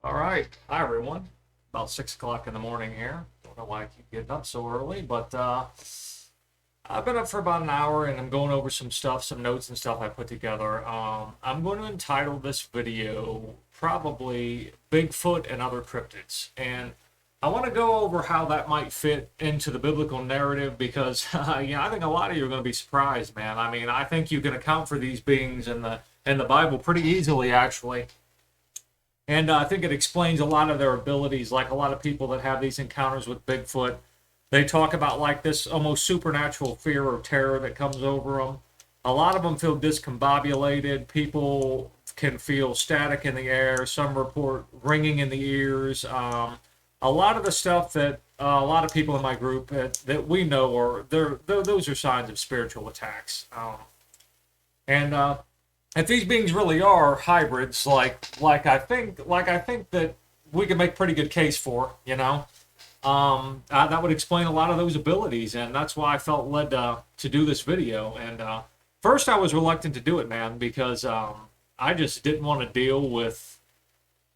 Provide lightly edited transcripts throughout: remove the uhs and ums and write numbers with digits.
All right. Hi, everyone. About 6 o'clock in the morning here. Don't know why I keep getting up so early, but I've been up for about an hour and I'm going over some stuff, some notes and stuff I put together. I'm going to entitle this video probably Bigfoot and Other Cryptids. And I want to go over how that might fit into the biblical narrative because, I think a lot of you are going to be surprised, man. I mean, I think you can account for these beings in the Bible pretty easily, actually. And I think it explains a lot of their abilities. Like a lot of people that have these encounters with Bigfoot, they talk about like this almost supernatural fear or terror that comes over them. A lot of them feel discombobulated. People can feel static in the air. Some report ringing in the ears. A lot of the stuff that a lot of people in my group that we know are those are signs of spiritual attacks. And if these beings really are hybrids, like I think that we can make a pretty good case for, that would explain a lot of those abilities, and that's why I felt led to do this video. And first, I was reluctant to do it, man, because I just didn't want to deal with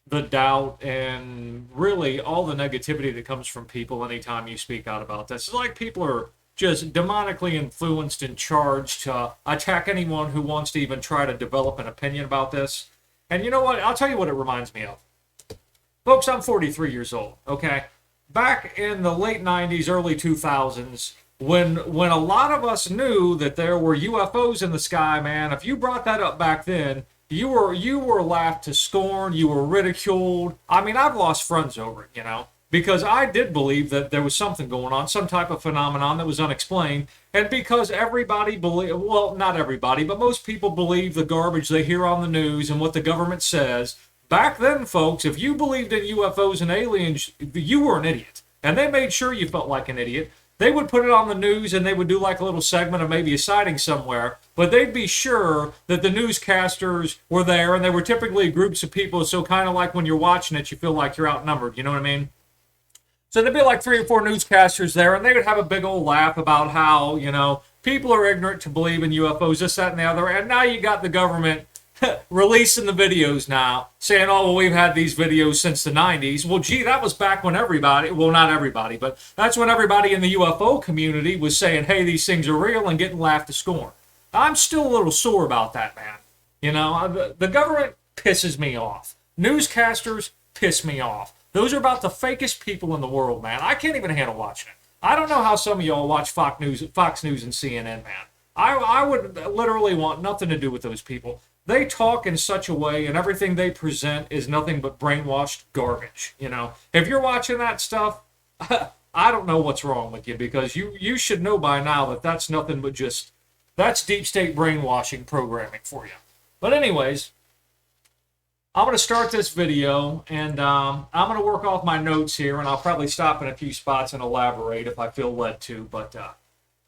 the doubt and really all the negativity that comes from people anytime you speak out about this. It's like people are just demonically influenced and charged to attack anyone who wants to even try to develop an opinion about this. And you know what? I'll tell you what it reminds me of. Folks, I'm 43 years old, okay? Back in the late 90s, early 2000s, when a lot of us knew that there were UFOs in the sky, man, if you brought that up back then, you were laughed to scorn, you were ridiculed. I mean, I've lost friends over it, because I did believe that there was something going on, some type of phenomenon that was unexplained, and because everybody believe, well, not everybody, but most people believe the garbage they hear on the news and what the government says. Back then, folks, if you believed in UFOs and aliens, you were an idiot. And they made sure you felt like an idiot. They would put it on the news and they would do like a little segment of maybe a sighting somewhere, but they'd be sure that the newscasters were there, and they were typically groups of people, so kind of like when you're watching it, you feel like you're outnumbered, you know what I mean? So there'd be like 3 or 4 newscasters there, and they would have a big old laugh about how, people are ignorant to believe in UFOs, this, that, and the other, and now you got the government releasing the videos now, saying, oh, well, we've had these videos since the 90s. Well, gee, that was back when everybody, well, not everybody, but that's when everybody in the UFO community was saying, hey, these things are real, and getting laughed to scorn. I'm still a little sore about that, man. The government pisses me off. Newscasters piss me off. Those are about the fakest people in the world, man. I can't even handle watching it. I don't know how some of y'all watch Fox News and CNN, man. I would literally want nothing to do with those people. They talk in such a way, and everything they present is nothing but brainwashed garbage. If you're watching that stuff, I don't know what's wrong with you, because you should know by now that that's nothing but that's deep state brainwashing programming for you. But anyways, I'm going to start this video, and I'm going to work off my notes here, and I'll probably stop in a few spots and elaborate if I feel led to. But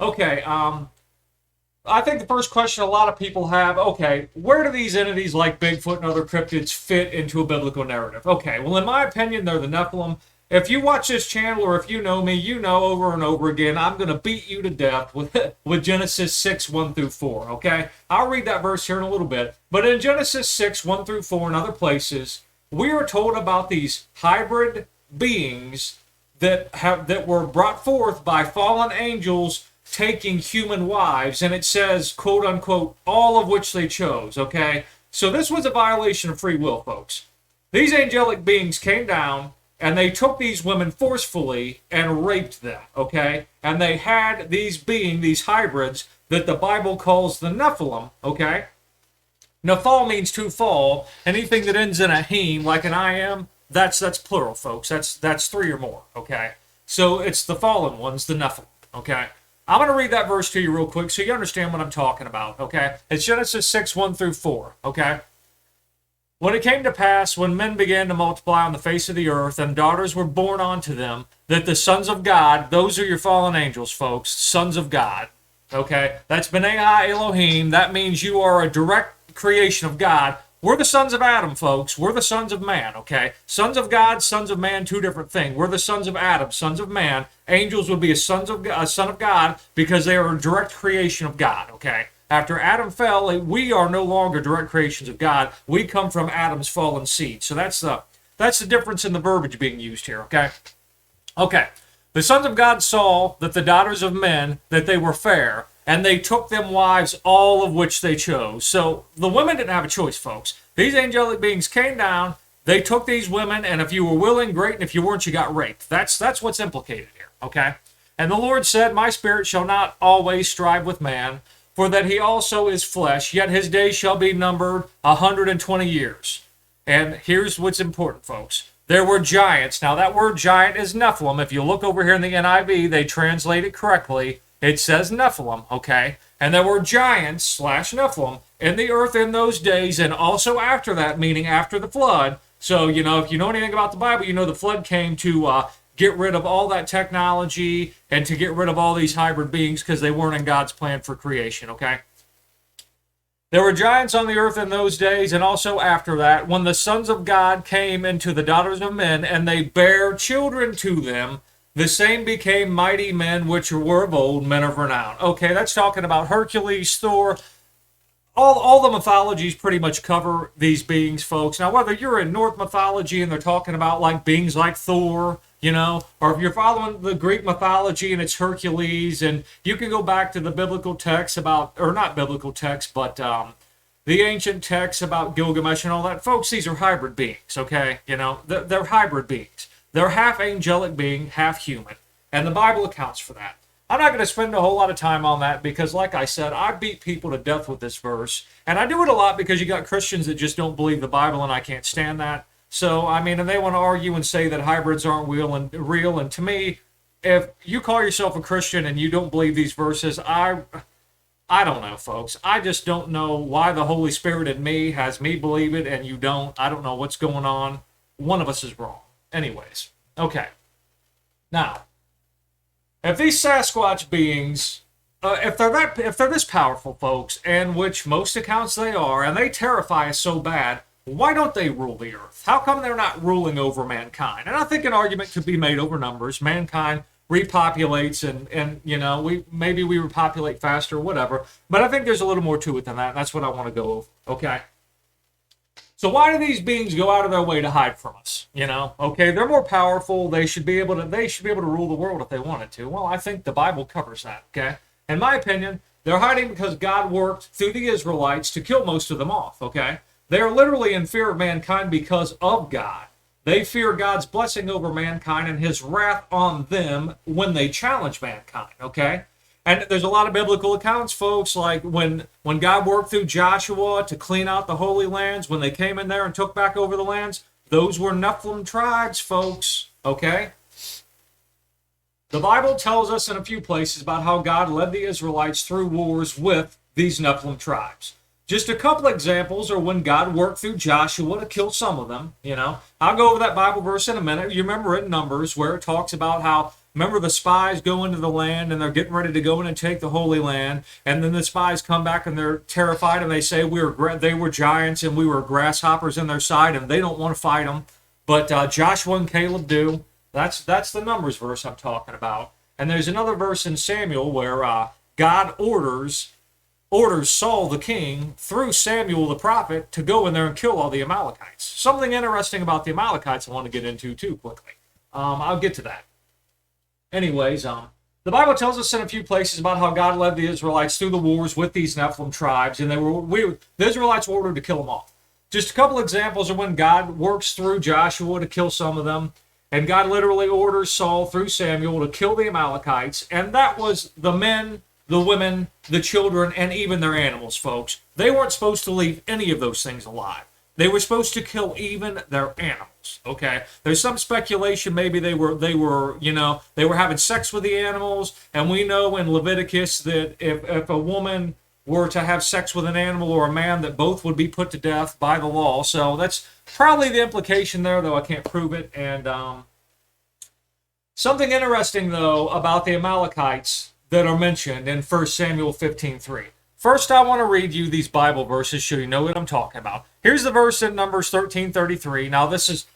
okay. I think the first question a lot of people have, okay, where do these entities like Bigfoot and other cryptids fit into a biblical narrative? Okay, well, in my opinion, they're the Nephilim. If you watch this channel, or if you know me, you know over and over again, I'm going to beat you to death with Genesis 6, 1 through 4, okay? I'll read that verse here in a little bit. But in Genesis 6, 1 through 4 and other places, we are told about these hybrid beings that were brought forth by fallen angels taking human wives, and it says, quote unquote, all of which they chose, okay? So this was a violation of free will, folks. These angelic beings came down, and they took these women forcefully and raped them, okay? And they had these hybrids that the Bible calls the Nephilim, okay? Nephal means to fall. Anything that ends in a heme, like an I am, that's plural, folks. That's 3 or more, okay? So it's the fallen ones, the Nephilim, okay? I'm going to read that verse to you real quick so you understand what I'm talking about, okay? It's Genesis 6, 1 through 4, okay? When it came to pass, when men began to multiply on the face of the earth, and daughters were born unto them, that the sons of God, those are your fallen angels, folks, sons of God, okay? That's B'nai Elohim. That means you are a direct creation of God. We're the sons of Adam, folks. We're the sons of man, okay? Sons of God, sons of man, 2 different things. We're the sons of Adam, sons of man. Angels would be a son of God because they are a direct creation of God, okay? After Adam fell, we are no longer direct creations of God. We come from Adam's fallen seed. So that's the That's the difference in the verbiage being used here, okay? Okay. The sons of God saw that the daughters of men, that they were fair, and they took them wives, all of which they chose. So the women didn't have a choice, folks. These angelic beings came down, they took these women, and if you were willing, great, and if you weren't, you got raped. That's what's implicated here, okay? And the Lord said, my spirit shall not always strive with man, for that he also is flesh, yet his days shall be numbered 120 years. And here's what's important, folks. There were giants. Now, that word giant is Nephilim. If you look over here in the NIV, they translate it correctly. It says Nephilim, okay? And there were giants / Nephilim in the earth in those days, and also after that, meaning after the flood. So, if you know anything about the Bible, the flood came to get rid of all that technology and to get rid of all these hybrid beings because they weren't in God's plan for creation, okay? There were giants on the earth in those days, and also after that, when the sons of God came into the daughters of men, and they bare children to them, the same became mighty men which were of old, men of renown. Okay, that's talking about Hercules, Thor. All the mythologies pretty much cover these beings, folks. Now, whether you're in Norse mythology and they're talking about like beings like Thor, or if you're following the Greek mythology and it's Hercules, and you can go back to the biblical texts or not biblical texts, but the ancient texts about Gilgamesh and all that. Folks, these are hybrid beings, okay? They're hybrid beings. They're half angelic being, half human. And the Bible accounts for that. I'm not going to spend a whole lot of time on that because, like I said, I beat people to death with this verse. And I do it a lot because you got Christians that just don't believe the Bible, and I can't stand that. So, and they want to argue and say that hybrids aren't real. And to me, if you call yourself a Christian and you don't believe these verses, I don't know, folks. I just don't know why the Holy Spirit in me has me believe it and you don't. I don't know what's going on. One of us is wrong. Anyways, okay. Now, if these Sasquatch beings, if they're this powerful, folks, and which most accounts they are, and they terrify us so bad, why don't they rule the earth? How come they're not ruling over mankind? And I think an argument could be made over numbers. Mankind repopulates, and we repopulate faster, whatever. But I think there's a little more to it than that. And that's what I want to go over. Okay. So why do these beings go out of their way to hide from us? Okay, they're more powerful. They should be able to rule the world if they wanted to. Well, I think the Bible covers that. Okay, in my opinion, they're hiding because God worked through the Israelites to kill most of them off. Okay, they are literally in fear of mankind because of God. They fear God's blessing over mankind and his wrath on them when they challenge mankind. Okay. And there's a lot of biblical accounts, folks, like when God worked through Joshua to clean out the Holy Lands, when they came in there and took back over the lands, those were Nephilim tribes, folks, okay? The Bible tells us in a few places about how God led the Israelites through wars with these Nephilim tribes. Just a couple examples are when God worked through Joshua to kill some of them, I'll go over that Bible verse in a minute. You remember in Numbers where it talks about how, remember the spies go into the land and they're getting ready to go in and take the Holy Land, and then the spies come back and they're terrified and they say they were giants and we were grasshoppers in their side and they don't want to fight them, but Joshua and Caleb do. That's the Numbers verse I'm talking about. And there's another verse in Samuel where God orders Saul the king through Samuel the prophet to go in there and kill all the Amalekites. Something interesting about the Amalekites I want to get into too quickly. I'll get to that. Anyways, the Bible tells us in a few places about how God led the Israelites through the wars with these Nephilim tribes, and the Israelites were ordered to kill them off. Just a couple examples of when God works through Joshua to kill some of them, and God literally orders Saul through Samuel to kill the Amalekites, and that was the men, the women, the children, and even their animals, folks. They weren't supposed to leave any of those things alive. They were supposed to kill even their animals, okay? There's some speculation maybe they were having sex with the animals, and we know in Leviticus that if a woman were to have sex with an animal or a man, that both would be put to death by the law. So that's probably the implication there, though I can't prove it. And something interesting, though, about the Amalekites that are mentioned in 1 Samuel 15:3. First, I want to read you these Bible verses so you know what I'm talking about. Here's the verse in Numbers 13:33. Now, this is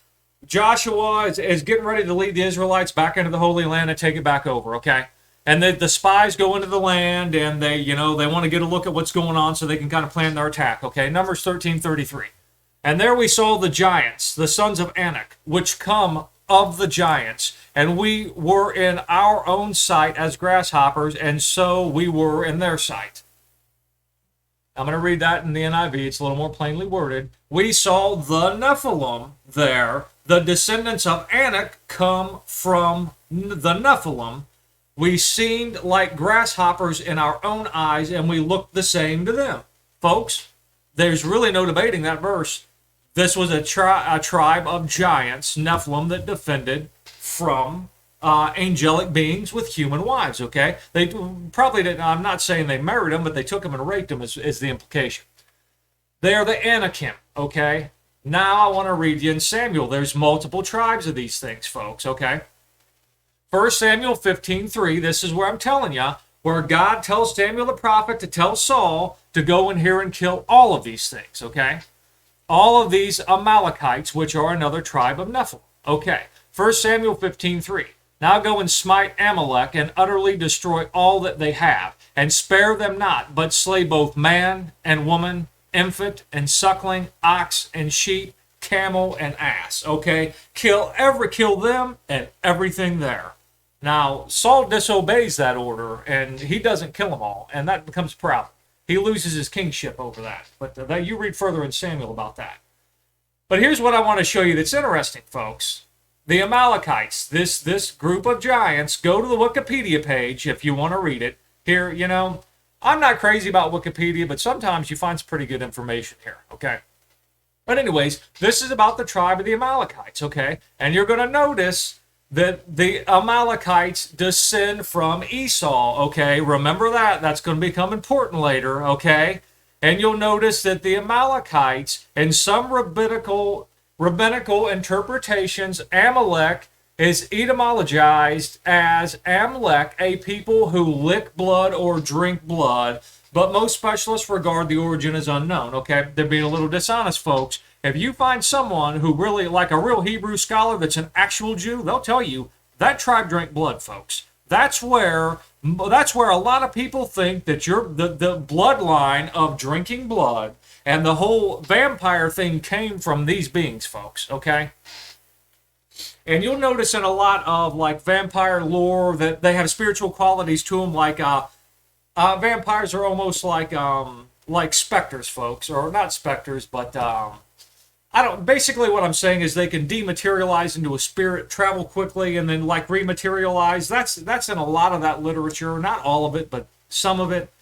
Joshua is getting ready to lead the Israelites back into the Holy Land and take it back over, okay? And the spies go into the land, and they want to get a look at what's going on so they can kind of plan their attack, okay? Numbers 13:33. And there we saw the giants, the sons of Anak, which come of the giants. And we were in our own sight as grasshoppers, and so we were in their sight. I'm going to read that in the NIV. It's a little more plainly worded. We saw the Nephilim there. The descendants of Anak come from the Nephilim. We seemed like grasshoppers in our own eyes, and we looked the same to them. Folks, there's really no debating that verse. This was a tribe of giants, Nephilim, that defended from angelic beings with human wives, okay? They probably didn't, I'm not saying they married them, but they took them and raped them is the implication. They are the Anakim, okay? Now I want to read you in Samuel. There's multiple tribes of these things, folks, okay? 1 Samuel 15:3, this is where I'm telling you, where God tells Samuel the prophet to tell Saul to go in here and kill all of these things, okay? All of these Amalekites, which are another tribe of Nephilim. Okay, 1 Samuel 15:3. Now go and smite Amalek and utterly destroy all that they have, and spare them not, but slay both man and woman, infant and suckling, ox and sheep, camel and ass. Okay, kill them and everything there. Now, Saul disobeys that order, and he doesn't kill them all, and that becomes a problem. He loses his kingship over that. But you read further in Samuel about that. But here's what I want to show you that's interesting, folks. The Amalekites, this group of giants, go to the Wikipedia page if you want to read it. Here, you know, I'm not crazy about Wikipedia, but sometimes you find some pretty good information here, okay? But anyways, this is about the tribe of the Amalekites, okay? And you're going to notice that the Amalekites descend from Esau, okay? Remember that. That's going to become important later, okay? And you'll notice that the Amalekites, in some rabbinical interpretations, Amalek is etymologized as Amalek, a people who lick blood or drink blood, but most specialists regard the origin as unknown, okay? They're being a little dishonest, folks. If you find someone who really, like a real Hebrew scholar that's an actual Jew, they'll tell you that tribe drank blood, folks. That's where a lot of people think that the bloodline of drinking blood and the whole vampire thing came from these beings, folks, okay? And you'll notice in a lot of like vampire lore that they have spiritual qualities to them, like vampires are almost like specters, folks, or not specters, but basically what I'm saying is they can dematerialize into a spirit, travel quickly, and then like rematerialize. That's in a lot of that literature, not all of it, but some of it.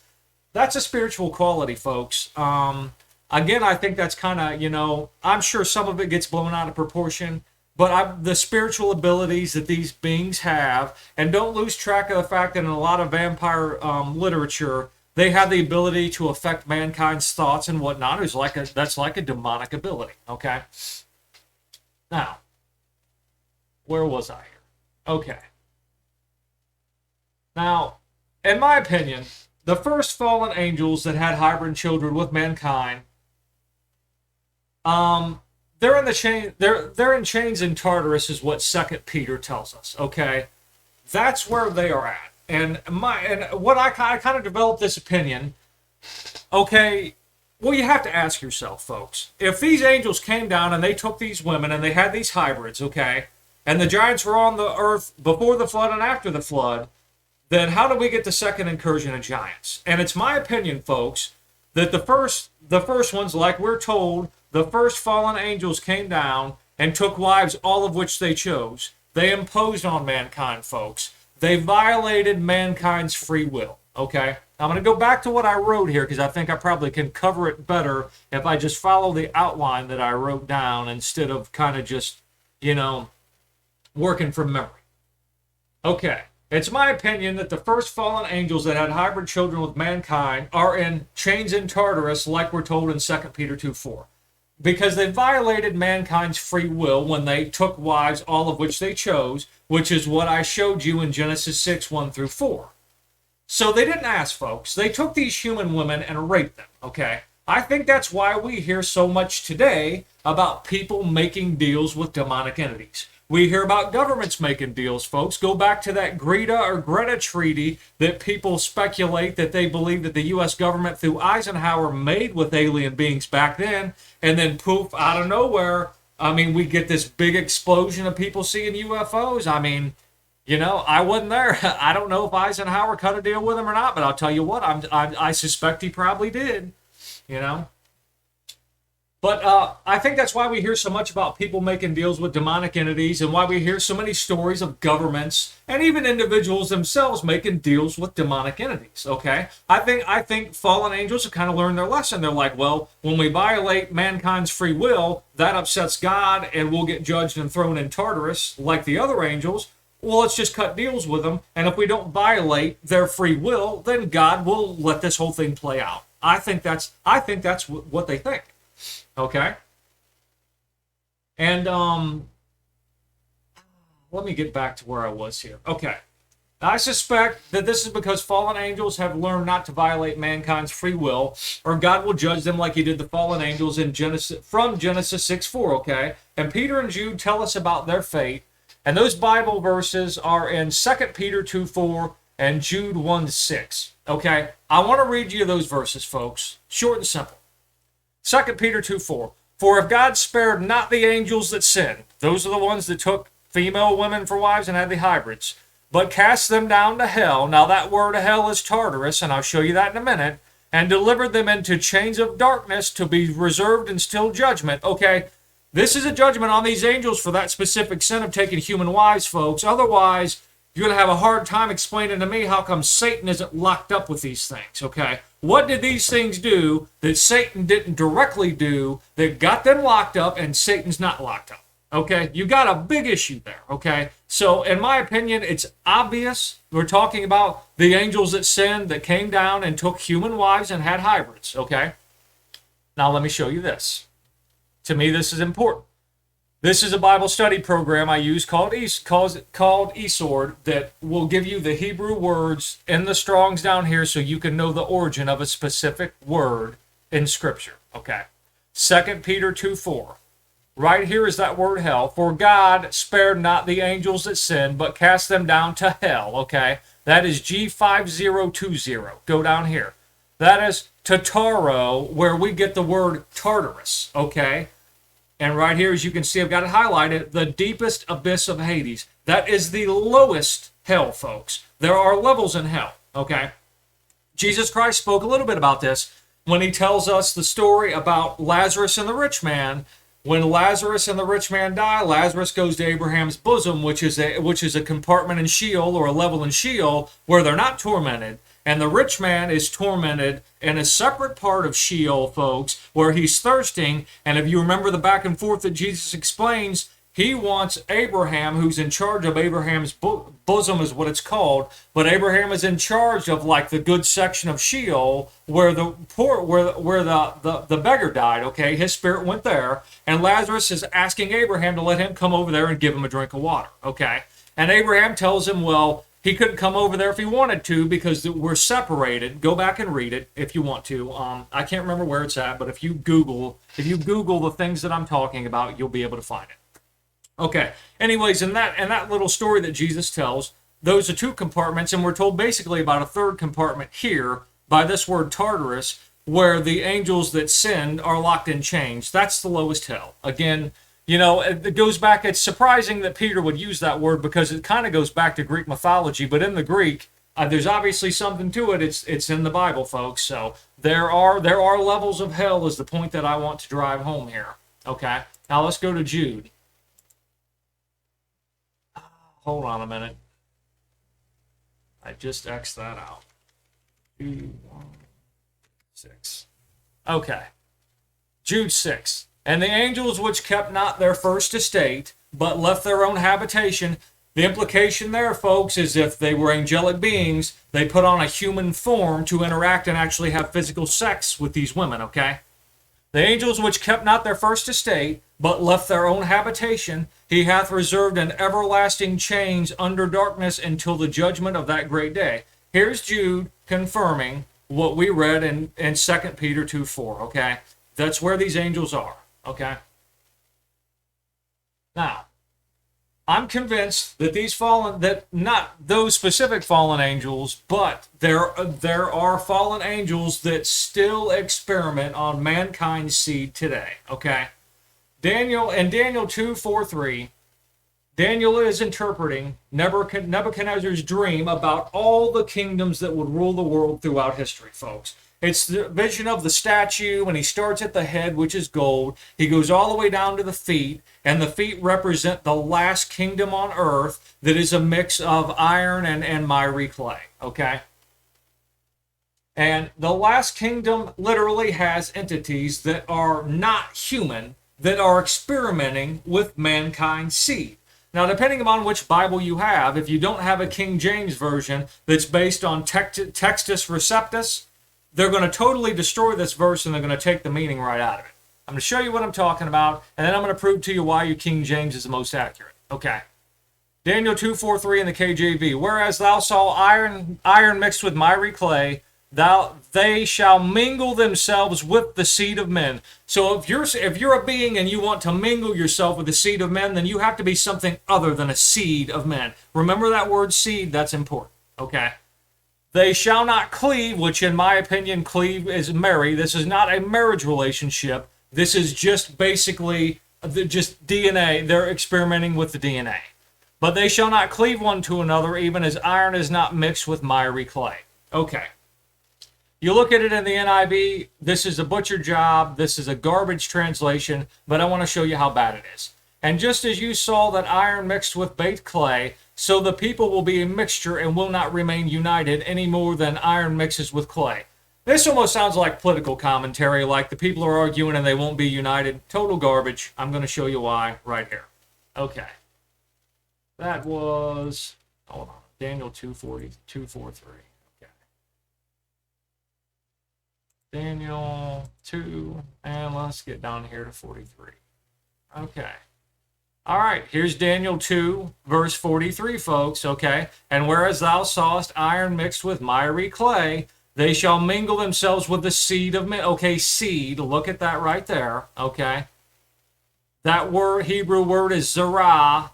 That's a spiritual quality, folks. Again, I think that's kind of, you know, I'm sure some of it gets blown out of proportion, but the spiritual abilities that these beings have, and don't lose track of the fact that in a lot of vampire literature, they have the ability to affect mankind's thoughts and whatnot. That's like a demonic ability, okay? Now, where was I here? Okay. Now, in my opinion, the first fallen angels that had hybrid children with mankind, they're in chains in Tartarus, is what 2 Peter tells us, okay? That's where they are at. And what I kind of developed this opinion, okay, well, you have to ask yourself, folks, if these angels came down and they took these women and they had these hybrids, okay, and the giants were on the earth before the flood and after the flood, then how do we get the second incursion of giants? And it's my opinion, folks, that the first ones, like we're told, the first fallen angels came down and took wives, all of which they chose. They imposed on mankind, folks. They violated mankind's free will, okay? I'm going to go back to what I wrote here because I think I probably can cover it better if I just follow the outline that I wrote down instead of kind of just, you know, working from memory. Okay, it's my opinion that the first fallen angels that had hybrid children with mankind are in chains in Tartarus, like we're told in 2 Peter 2:4. Because they violated mankind's free will when they took wives, all of which they chose, which is what I showed you in Genesis 6:1-4. So they didn't ask, folks. They took these human women and raped them, okay? I think that's why we hear so much today about people making deals with demonic entities. We hear about governments making deals, folks. Go back to that Greta treaty that people speculate that they believe that the U.S. government through Eisenhower made with alien beings back then, and then poof, out of nowhere, I mean, we get this big explosion of people seeing UFOs. I mean, I wasn't there. I don't know if Eisenhower cut a deal with him or not, but I'll tell you what, I suspect he probably did, But I think that's why we hear so much about people making deals with demonic entities, and why we hear so many stories of governments and even individuals themselves making deals with demonic entities, okay? I think fallen angels have kind of learned their lesson. They're like, well, when we violate mankind's free will, that upsets God, and we'll get judged and thrown in Tartarus like the other angels. Well, let's just cut deals with them, and if we don't violate their free will, then God will let this whole thing play out. I think that's what they think. Okay? And let me get back to where I was here. Okay. I suspect that this is because fallen angels have learned not to violate mankind's free will, or God will judge them like he did the fallen angels in from Genesis 6:4, okay? And Peter and Jude tell us about their fate, and those Bible verses are in 2 Peter 2:4 and Jude 1:6, okay? I want to read you those verses, folks. Short and simple. 2 Peter 2:4. For if God spared not the angels that sinned, those are the ones that took female women for wives and had the hybrids, but cast them down to hell. Now that word hell is Tartarus, and I'll show you that in a minute. And delivered them into chains of darkness to be reserved in still judgment. Okay, this is a judgment on these angels for that specific sin of taking human wives, folks. Otherwise, you're going to have a hard time explaining to me how come Satan isn't locked up with these things, okay? What did these things do that Satan didn't directly do that got them locked up and Satan's not locked up, okay? You got a big issue there, okay? So, in my opinion, it's obvious. We're talking about the angels that sinned, that came down and took human wives and had hybrids, okay? Now, let me show you this. To me, this is important. This is a Bible study program I use called eSword that will give you the Hebrew words in the Strongs down here so you can know the origin of a specific word in Scripture. Okay. 2 Peter 2:4. Right here is that word hell. For God spared not the angels that sinned, but cast them down to hell. Okay. That is G5020. Go down here. That is Tartaro, where we get the word Tartarus. Okay. And right here, as you can see, I've got it highlighted, the deepest abyss of Hades. That is the lowest hell, folks. There are levels in hell, okay? Jesus Christ spoke a little bit about this when he tells us the story about Lazarus and the rich man. When Lazarus and the rich man die, Lazarus goes to Abraham's bosom, which is a compartment in Sheol, or a level in Sheol, where they're not tormented. And the rich man is tormented in a separate part of Sheol, folks, where he's thirsting. And if you remember the back and forth that Jesus explains, he wants Abraham, who's in charge of Abraham's bosom is what it's called. But Abraham is in charge of like the good section of Sheol, where the poor, where the beggar died. Okay, his spirit went there, and Lazarus is asking Abraham to let him come over there and give him a drink of water. Okay, and Abraham tells him, well, he couldn't come over there if he wanted to because we're separated. Go back and read it if you want to. I can't remember where it's at, but if you Google the things that I'm talking about, you'll be able to find it. Okay. Anyways, in that little story that Jesus tells, those are two compartments, and we're told basically about a third compartment here by this word Tartarus, where the angels that sinned are locked in chains. That's the lowest hell. Again, it goes back, it's surprising that Peter would use that word because it kind of goes back to Greek mythology, but in the Greek, there's obviously something to it. It's in the Bible, folks. So there are levels of hell is the point that I want to drive home here. Okay, now let's go to Jude. Hold on a minute. I just X'd that out. 2, 1, 6. Okay. Jude 6. And the angels which kept not their first estate, but left their own habitation. The implication there, folks, is if they were angelic beings, they put on a human form to interact and actually have physical sex with these women, okay? The angels which kept not their first estate, but left their own habitation, he hath reserved in everlasting chains under darkness until the judgment of that great day. Here's Jude confirming what we read in 2 Peter 2:4, okay? That's where these angels are, okay? Now, I'm convinced that that not those specific fallen angels, but there are fallen angels that still experiment on mankind's seed today. Okay, Daniel 2:4-3. Daniel is interpreting Nebuchadnezzar's dream about all the kingdoms that would rule the world throughout history, folks. It's the vision of the statue, and he starts at the head, which is gold. He goes all the way down to the feet, and the feet represent the last kingdom on earth that is a mix of iron and miry clay, okay? And the last kingdom literally has entities that are not human, that are experimenting with mankind's seed. Now, depending upon which Bible you have, if you don't have a King James version that's based on Textus Receptus, they're going to totally destroy this verse and they're going to take the meaning right out of it. I'm going to show you what I'm talking about, and then I'm going to prove to you why your King James is the most accurate. Okay. Daniel 2:4-3 in the KJV. Whereas thou saw iron mixed with miry clay, they shall mingle themselves with the seed of men. So if you're a being and you want to mingle yourself with the seed of men, then you have to be something other than a seed of men. Remember that word seed, that's important. Okay. They shall not cleave, which in my opinion, cleave is marry. This is not a marriage relationship. This is just basically just DNA. They're experimenting with the DNA. But they shall not cleave one to another, even as iron is not mixed with miry clay. Okay. You look at it in the NIV, this is a butcher job, this is a garbage translation, but I want to show you how bad it is. And just as you saw that iron mixed with baked clay, so the people will be a mixture and will not remain united any more than iron mixes with clay. This almost sounds like political commentary, like the people are arguing and they won't be united. Total garbage. I'm going to show you why right here. Okay. That was, hold on, Daniel 2:4-3. Daniel 2, and let's get down here to 43. Okay. All right, here's Daniel 2, verse 43, folks, okay? And whereas thou sawest iron mixed with miry clay, they shall mingle themselves with the seed of men. Okay, seed, look at that right there, okay? That word, Hebrew word is zerah,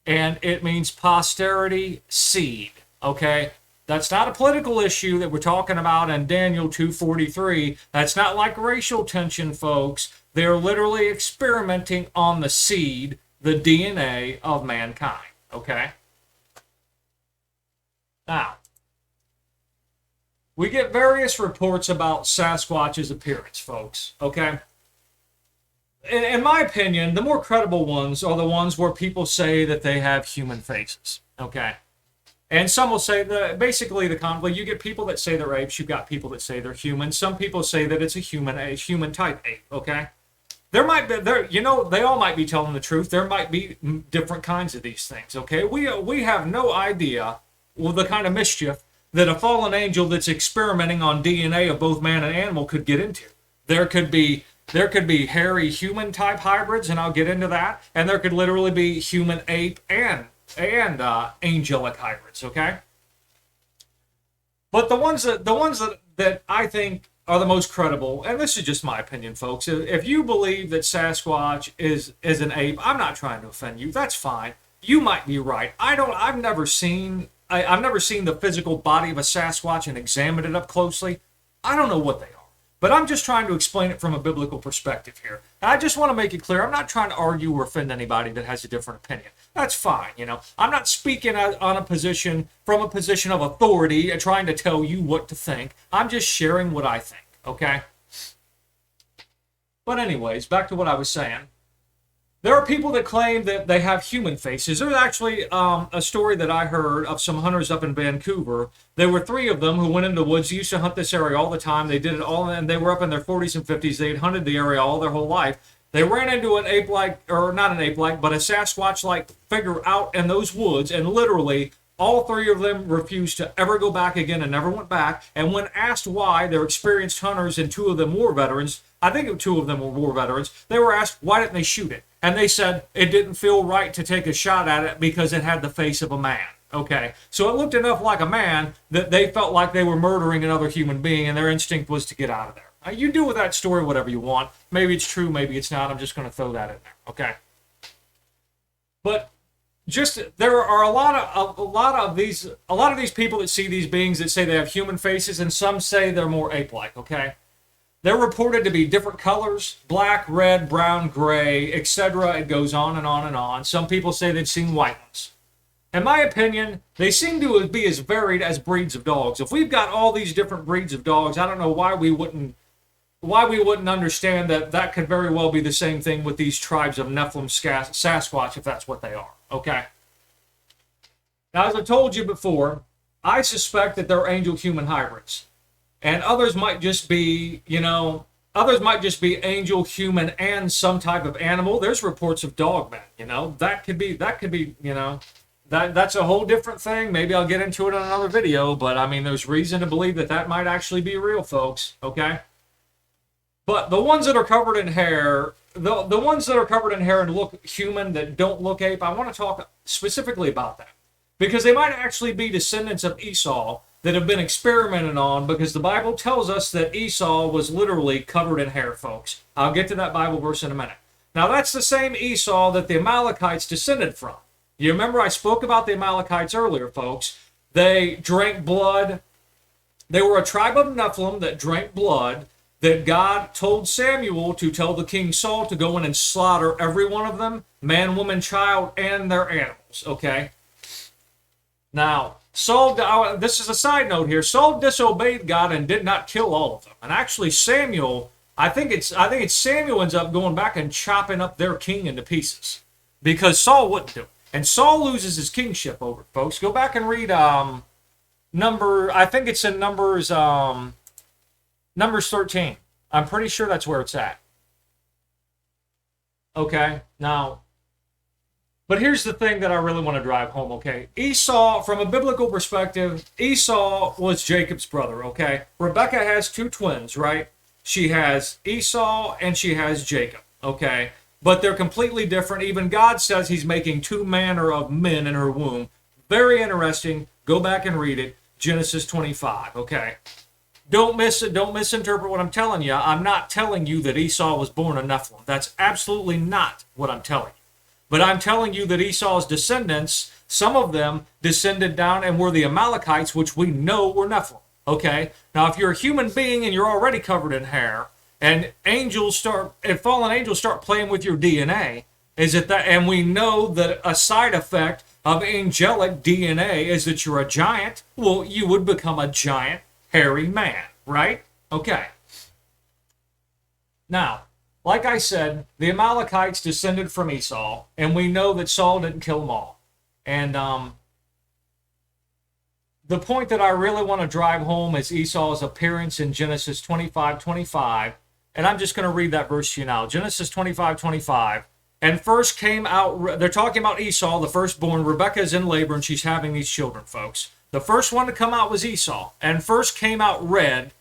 and it means posterity, seed, okay? That's not a political issue that we're talking about in Daniel 2:43. That's not like racial tension, folks. They're literally experimenting on the seed, the DNA of mankind, okay? Now, we get various reports about Sasquatch's appearance, folks, okay? In my opinion, the more credible ones are the ones where people say that they have human faces, okay? And some will say basically the conflict. You get people that say they're apes. You've got people that say they're human. Some people say that it's a human type ape. Okay, they all might be telling the truth. There might be different kinds of these things. Okay, we have no idea the kind of mischief that a fallen angel that's experimenting on DNA of both man and animal could get into. There could be hairy human type hybrids, and I'll get into that. And there could literally be human ape and angelic hybrids, okay? But the ones that I think are the most credible, and this is just my opinion, folks. If you believe that Sasquatch is an ape, I'm not trying to offend you. That's fine. You might be right. I've never seen the physical body of a Sasquatch and examined it up closely. I don't know what they are. But I'm just trying to explain it from a biblical perspective here. And I just want to make it clear, I'm not trying to argue or offend anybody that has a different opinion. That's fine, you know. I'm not speaking from a position of authority and trying to tell you what to think. I'm just sharing what I think, okay? But anyways, back to what I was saying. There are people that claim that they have human faces. There's actually a story that I heard of some hunters up in Vancouver. There were 3 of them who went into the woods. They used to hunt this area all the time. They did it all, and they were up in their 40s and 50s. They had hunted the area all their whole life. They ran into an ape-like, or not an ape-like, but a Sasquatch-like figure out in those woods, and literally all 3 of them refused to ever go back again and never went back. And when asked why, they're experienced hunters and 2 of them war veterans. I think 2 of them were war veterans. They were asked, why didn't they shoot it? And they said it didn't feel right to take a shot at it because it had the face of a man. Okay, so it looked enough like a man that they felt like they were murdering another human being, and their instinct was to get out of there. Now, you do with that story whatever you want. Maybe it's true, maybe it's not. I'm just going to throw that in there, okay? But just there are a lot of these people that see these beings that say they have human faces, and some say they're more ape-like. Okay, they're reported to be different colors: black, red, brown, gray, etc. It goes on and on and on. Some people say they've seen white ones. In my opinion, they seem to be as varied as breeds of dogs. If we've got all these different breeds of dogs, I don't know why we wouldn't understand that that could very well be the same thing with these tribes of Nephilim Sasquatch, if that's what they are. Okay. Now, as I told you before, I suspect that they're angel-human hybrids, and others might just be, angel-human and some type of animal. There's reports of dogmen. That could be. That's a whole different thing. Maybe I'll get into it in another video, but I mean, there's reason to believe that that might actually be real, folks. Okay. But the ones that are covered in hair, the ones that are covered in hair and look human that don't look ape, I want to talk specifically about that. Because they might actually be descendants of Esau that have been experimented on, because the Bible tells us that Esau was literally covered in hair, folks. I'll get to that Bible verse in a minute. Now, that's the same Esau that the Amalekites descended from. You remember I spoke about the Amalekites earlier, folks. They drank blood. They were a tribe of Nephilim that drank blood, that God told Samuel to tell the king Saul to go in and slaughter every one of them, man, woman, child, and their animals, okay? Now, Saul, this is a side note here, Saul disobeyed God and did not kill all of them. And actually Samuel, I think it's Samuel ends up going back and chopping up their king into pieces, because Saul wouldn't do it. And Saul loses his kingship over it, folks. Go back and read I think it's in Numbers 13. I'm pretty sure that's where it's at. Okay, now, but here's the thing that I really want to drive home, okay? Esau, from a biblical perspective, Esau was Jacob's brother, okay? Rebecca has two twins, right? She has Esau and she has Jacob, okay? But they're completely different. Even God says he's making two manner of men in her womb. Very interesting. Go back and read it. Genesis 25, okay? Don't misinterpret what I'm telling you. I'm not telling you that Esau was born a Nephilim. That's absolutely not what I'm telling you. But I'm telling you that Esau's descendants, some of them descended down and were the Amalekites, which we know were Nephilim. Okay? Now, if you're a human being and you're already covered in hair, and fallen angels start playing with your DNA, and we know that a side effect of angelic DNA is that you're a giant, well, you would become a giant, hairy man, right? Okay. Now, like I said, the Amalekites descended from Esau, and we know that Saul didn't kill them all. And the point that I really want to drive home is Esau's appearance in Genesis 25:25, and I'm just going to read that verse to you now. Genesis 25:25. And first came out, they're talking about Esau, the firstborn. Rebecca is in labor, and she's having these children, folks. The first one to come out was Esau, and first came out red,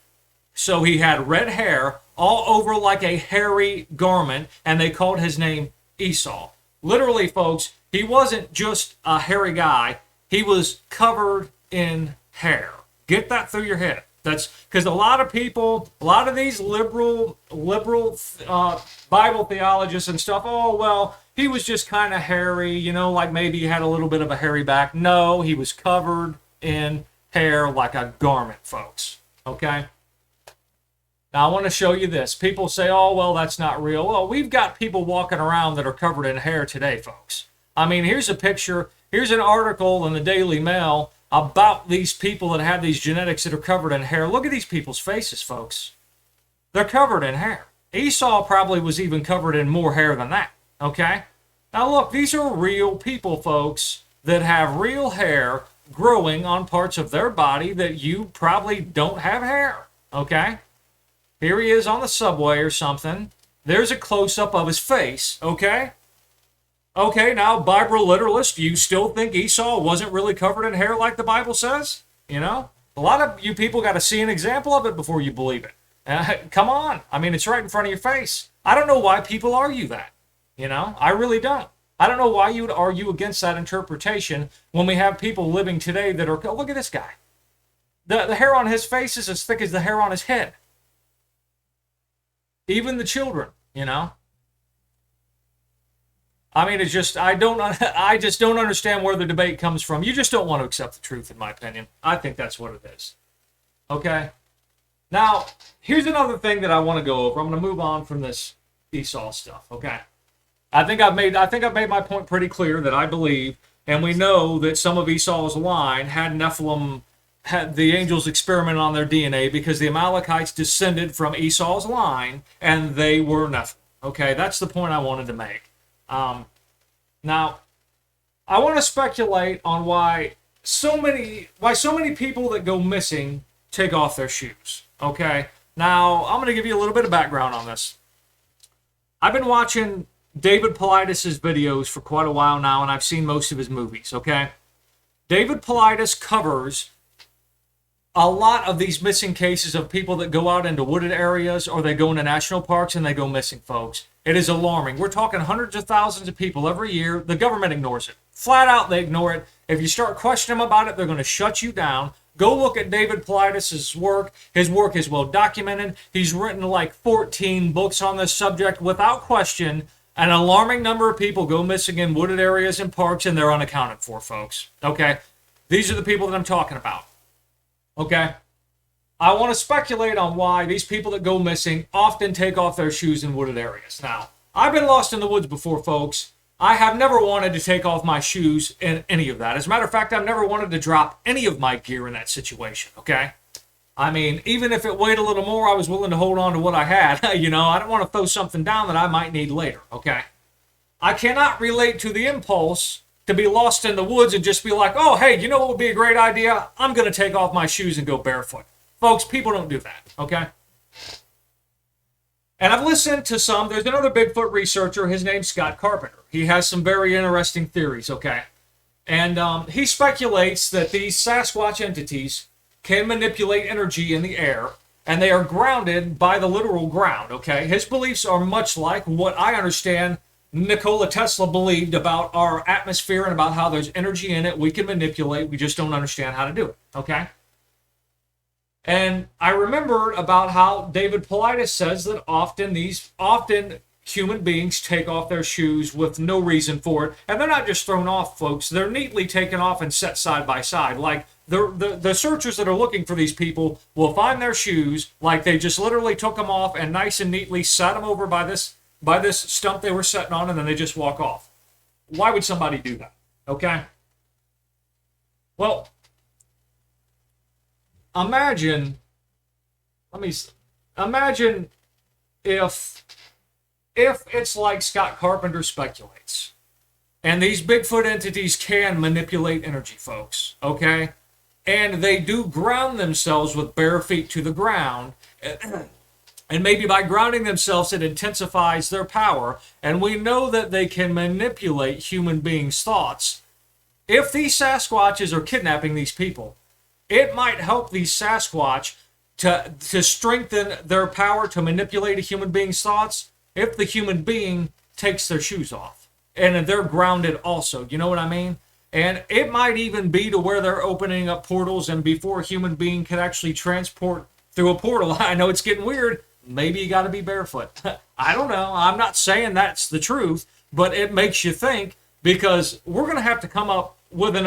so he had red hair all over like a hairy garment, and they called his name Esau. Literally, folks, he wasn't just a hairy guy. He was covered in hair. Get that through your head. That's because a lot of people, a lot of these liberal Bible theologists and stuff, oh, well, he was just kind of hairy, like maybe he had a little bit of a hairy back. No, he was covered in hair like a garment, folks. Okay? Now, I want to show you this. People say, oh, well, that's not real. Well, we've got people walking around that are covered in hair today, folks. I mean, here's a picture. Here's an article in the Daily Mail about these people that have these genetics that are covered in hair. Look at these people's faces, folks. They're covered in hair. Esau probably was even covered in more hair than that, okay? Now, look, these are real people, folks, that have real hair growing on parts of their body that you probably don't have hair, okay? Here he is on the subway or something. There's a close-up of his face, okay? Okay, now, Bible literalist, you still think Esau wasn't really covered in hair like the Bible says? A lot of you people got to see an example of it before you believe it. Come on. I mean, it's right in front of your face. I don't know why people argue that. I really don't. I don't know why you would argue against that interpretation when we have people living today that are, look at this guy. The hair on his face is as thick as the hair on his head. Even the children, I mean, it's just I just don't understand where the debate comes from. You just don't want to accept the truth, in my opinion. I think that's what it is. Okay. Now, here's another thing that I want to go over. I'm going to move on from this Esau stuff. Okay. I think I've made my point pretty clear that I believe, and we know that some of Esau's line had Nephilim, had the angels experiment on their DNA because the Amalekites descended from Esau's line, and they were Nephilim. Okay, that's the point I wanted to make. Now, I want to speculate on why so many people that go missing take off their shoes. Okay, now I'm going to give you a little bit of background on this. I've been watching David Paulides' videos for quite a while now, and I've seen most of his movies. Okay, David Paulides covers a lot of these missing cases of people that go out into wooded areas or they go into national parks and they go missing, folks. It is alarming. We're talking hundreds of thousands of people every year. The government ignores it. Flat out, they ignore it. If you start questioning them about it, they're going to shut you down. Go look at David Paulides' work. His work is well documented. He's written like 14 books on this subject. Without question, an alarming number of people go missing in wooded areas and parks, and they're unaccounted for, folks. Okay? These are the people that I'm talking about. Okay? I want to speculate on why these people that go missing often take off their shoes in wooded areas. Now, I've been lost in the woods before, folks. I have never wanted to take off my shoes in any of that. As a matter of fact, I've never wanted to drop any of my gear in that situation, okay? I mean, even if it weighed a little more, I was willing to hold on to what I had. You know, I don't want to throw something down that I might need later, okay? I cannot relate to the impulse to be lost in the woods and just be like, oh, hey, you know what would be a great idea? I'm going to take off my shoes and go barefoot. Folks, people don't do that, okay? And I've listened to some. There's another Bigfoot researcher. His name's Scott Carpenter. He has some very interesting theories, okay? And he speculates that these Sasquatch entities can manipulate energy in the air, and they are grounded by the literal ground, okay? His beliefs are much like what I understand Nikola Tesla believed about our atmosphere and about how there's energy in it we can manipulate. We just don't understand how to do it, okay? And I remembered about how David Paulides says that often human beings take off their shoes with no reason for it. And they're not just thrown off, folks. They're neatly taken off and set side by side. Like the searchers that are looking for these people will find their shoes, like they just literally took them off and nice and neatly sat them over by this stump they were sitting on, and then they just walk off. Why would somebody do that? Okay? Well, imagine if it's like Scott Carpenter speculates, and these Bigfoot entities can manipulate energy, folks, okay? And they do ground themselves with bare feet to the ground, and maybe by grounding themselves, it intensifies their power, and we know that they can manipulate human beings' thoughts. If these Sasquatches are kidnapping these people, it might help these Sasquatch to strengthen their power to manipulate a human being's thoughts if the human being takes their shoes off. And they're grounded also, you know what I mean? And it might even be to where they're opening up portals, and before a human being can actually transport through a portal, I know it's getting weird, maybe you got to be barefoot. I don't know. I'm not saying that's the truth, but it makes you think, because we're going to have to come up with an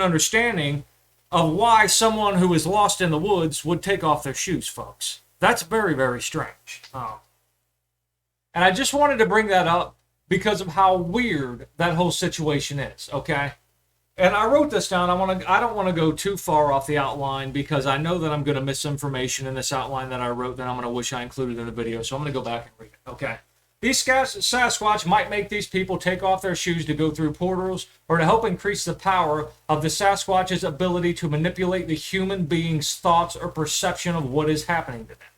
understanding of why someone who is lost in the woods would take off their shoes, folks. That's very, very strange. And I just wanted to bring that up because of how weird that whole situation is, okay? And I wrote this down. I don't want to go too far off the outline because I know that I'm going to miss information in this outline that I wrote that I'm going to wish I included in the video. So I'm going to go back and read it, okay? These Sasquatch might make these people take off their shoes to go through portals, or to help increase the power of the Sasquatch's ability to manipulate the human being's thoughts or perception of what is happening to them.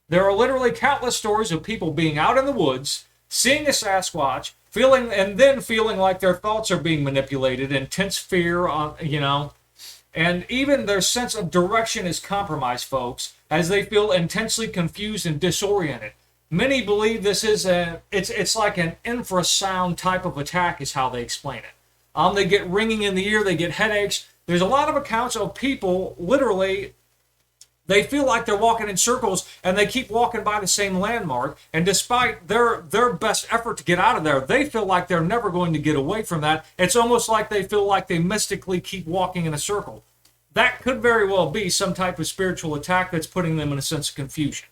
There are literally countless stories of people being out in the woods, seeing a Sasquatch, feeling like their thoughts are being manipulated, intense fear, and even their sense of direction is compromised, folks, as they feel intensely confused and disoriented. Many believe this is it's like an infrasound type of attack is how they explain it. They get ringing in the ear, they get headaches. There's a lot of accounts of people literally They feel like they're walking in circles, and they keep walking by the same landmark. And despite their best effort to get out of there, they feel like they're never going to get away from that. It's almost like they feel like they mystically keep walking in a circle. That could very well be some type of spiritual attack that's putting them in a sense of confusion.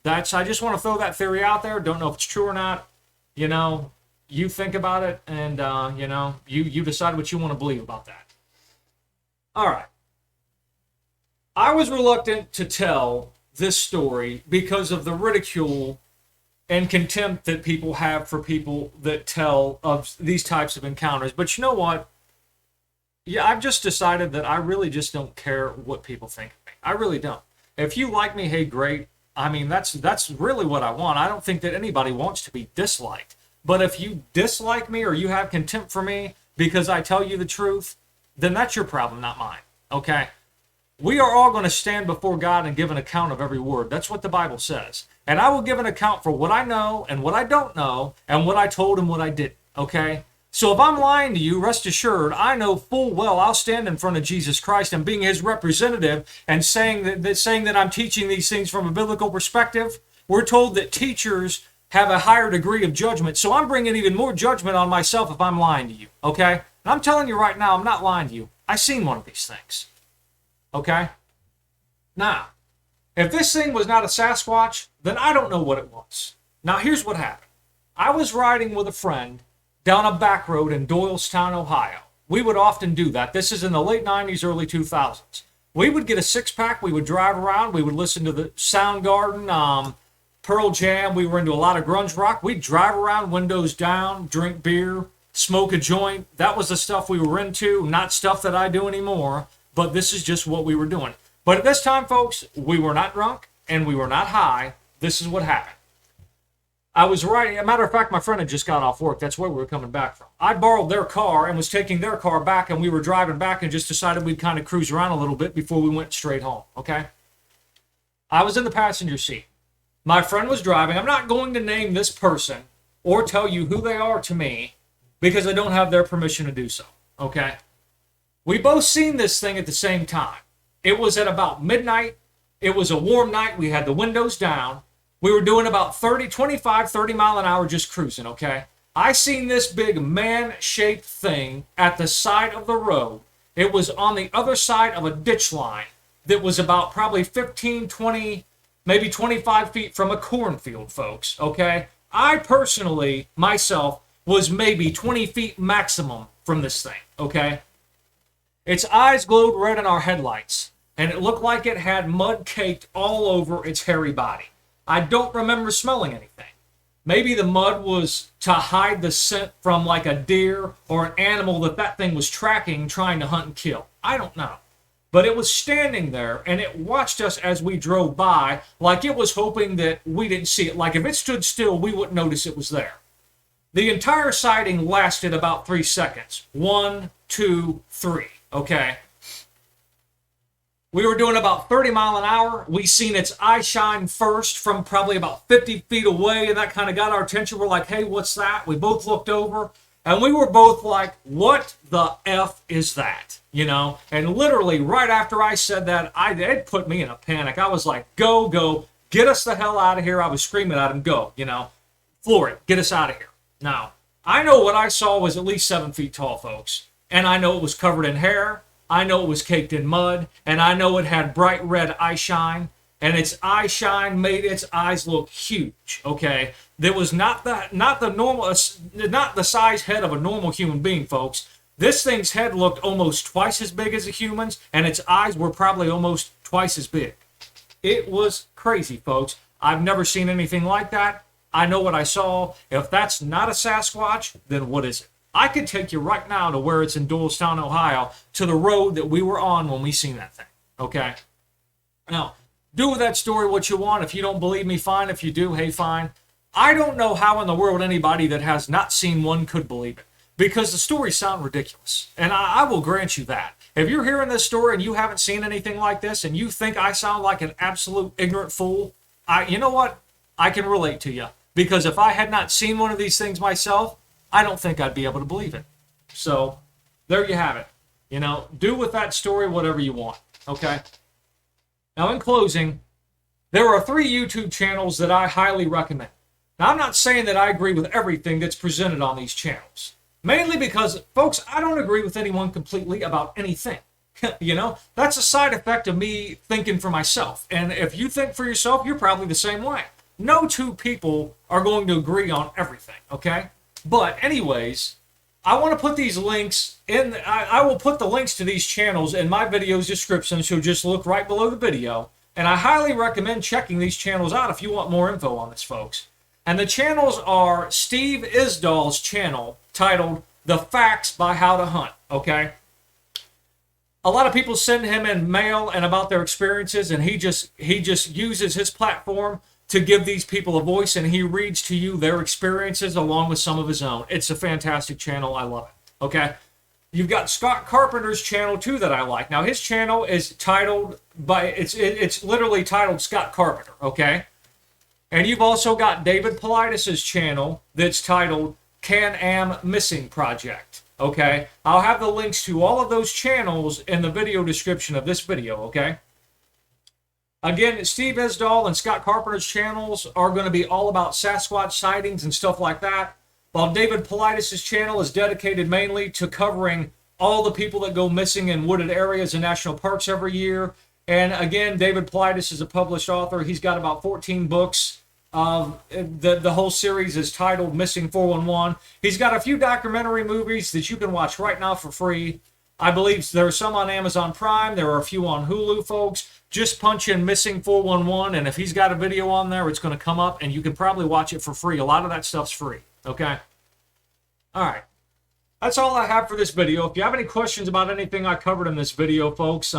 I just want to throw that theory out there. Don't know if it's true or not. You know, you think about it, and you know, you decide what you want to believe about that. All right. I was reluctant to tell this story because of the ridicule and contempt that people have for people that tell of these types of encounters. But you know what? Yeah, I've just decided that I really just don't care what people think of me. I really don't. If you like me, hey, great. I mean, that's really what I want. I don't think that anybody wants to be disliked. But if you dislike me or you have contempt for me because I tell you the truth, then that's your problem, not mine. Okay? We are all going to stand before God and give an account of every word. That's what the Bible says. And I will give an account for what I know and what I don't know and what I told and what I didn't. Okay? So if I'm lying to you, rest assured, I know full well I'll stand in front of Jesus Christ and being his representative and saying that I'm teaching these things from a biblical perspective. We're told that teachers have a higher degree of judgment. So I'm bringing even more judgment on myself if I'm lying to you. Okay? And I'm telling you right now, I'm not lying to you. I've seen one of these things. Okay? Now, if this thing was not a Sasquatch, then I don't know what it was. Now, here's what happened. I was riding with a friend down a back road in Doylestown, Ohio. We would often do that. This is in the late 90s, early 2000s. We would get a six-pack. We would drive around. We would listen to the Soundgarden, Pearl Jam. We were into a lot of grunge rock. We'd drive around, windows down, drink beer, smoke a joint. That was the stuff we were into, not stuff that I do anymore. But this is just what we were doing. But at this time, folks, we were not drunk and we were not high. This is what happened. I was riding. As a matter of fact, my friend had just got off work. That's where we were coming back from. I borrowed their car and was taking their car back, and we were driving back and just decided we'd kind of cruise around a little bit before we went straight home, okay? I was in the passenger seat. My friend was driving. I'm not going to name this person or tell you who they are to me because I don't have their permission to do so, okay? We both seen this thing at the same time. It was at about midnight. It was a warm night. We had the windows down. We were doing about 25, 30 mile an hour just cruising, okay? I seen this big man-shaped thing at the side of the road. It was on the other side of a ditch line that was about probably 15, 20, maybe 25 feet from a cornfield, folks, okay? I personally, myself, was maybe 20 feet maximum from this thing, okay? Its eyes glowed red in our headlights, and it looked like it had mud caked all over its hairy body. I don't remember smelling anything. Maybe the mud was to hide the scent from like a deer or an animal that thing was tracking, trying to hunt and kill. I don't know. But it was standing there, and it watched us as we drove by, like it was hoping that we didn't see it. Like if it stood still, we wouldn't notice it was there. The entire sighting lasted about 3 seconds. 1, 2, 3. Okay. We were doing about 30 mile an hour. We seen its eye shine first from probably about 50 feet away, and that kind of got our attention. We're like, hey, what's that? We both looked over, and we were both like, what the F is that? You know? And literally, right after I said that, it put me in a panic. I was like, go, get us the hell out of here. I was screaming at him, go, you know? Floor it, get us out of here. Now, I know what I saw was at least 7 feet tall, folks. And I know it was covered in hair. I know it was caked in mud. And I know it had bright red eye shine. And its eye shine made its eyes look huge, okay? There was not the size head of a normal human being, folks. This thing's head looked almost twice as big as a human's, and its eyes were probably almost twice as big. It was crazy, folks. I've never seen anything like that. I know what I saw. If that's not a Sasquatch, then what is it? I could take you right now to where it's in Doylestown, Ohio, to the road that we were on when we seen that thing, okay? Now, do with that story what you want. If you don't believe me, fine. If you do, hey, fine. I don't know how in the world anybody that has not seen one could believe it, because the stories sound ridiculous, and I will grant you that. If you're hearing this story and you haven't seen anything like this, and you think I sound like an absolute ignorant fool, you know what? I can relate to you, because if I had not seen one of these things myself, I don't think I'd be able to believe it. So, there you have it. You know, do with that story whatever you want, okay? Now, in closing, there are 3 YouTube channels that I highly recommend. Now, I'm not saying that I agree with everything that's presented on these channels. Mainly because, folks, I don't agree with anyone completely about anything. You know, that's a side effect of me thinking for myself. And if you think for yourself, you're probably the same way. No 2 people are going to agree on everything, okay? But anyways, I want to put these links in. I will put the links to these channels in my video's description, so just look right below the video. And I highly recommend checking these channels out if you want more info on this, folks. And the channels are Steve Isdall's channel titled The Facts by How to Hunt, okay? A lot of people send him in mail and about their experiences, and he just uses his platform to give these people a voice, and he reads to you their experiences along with some of his own. It's a fantastic channel. I love it, okay? You've got Scott Carpenter's channel, too, that I like. Now, his channel is titled it's literally titled Scott Carpenter, okay? And you've also got David Paulides' channel that's titled Can-Am Missing Project, okay? I'll have the links to all of those channels in the video description of this video, okay? Again, Steve Isdall and Scott Carpenter's channels are going to be all about Sasquatch sightings and stuff like that, while David Paulides' channel is dedicated mainly to covering all the people that go missing in wooded areas and national parks every year. And again, David Paulides is a published author. He's got about 14 books. The whole series is titled Missing 411. He's got a few documentary movies that you can watch right now for free. I believe there are some on Amazon Prime. There are a few on Hulu, folks. Just punch in Missing 411, and if he's got a video on there, it's going to come up, and you can probably watch it for free. A lot of that stuff's free, okay? All right. That's all I have for this video. If you have any questions about anything I covered in this video, folks,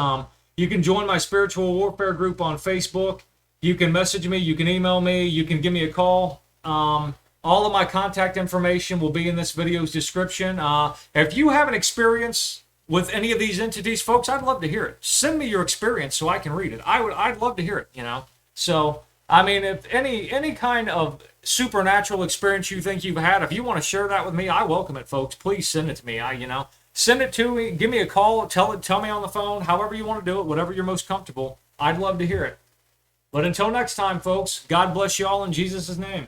you can join my spiritual warfare group on Facebook. You can message me. You can email me. You can give me a call. All of my contact information will be in this video's description. If you have an experience with any of these entities, folks, I'd love to hear it. Send me your experience so I can read it. I'd love to hear it, you know. So, I mean, if any kind of supernatural experience you think you've had, if you want to share that with me, I welcome it, folks. Please send it to me. Send it to me. Give me a call. Tell me on the phone. However you want to do it, whatever you're most comfortable. I'd love to hear it. But until next time, folks, God bless you all in Jesus' name.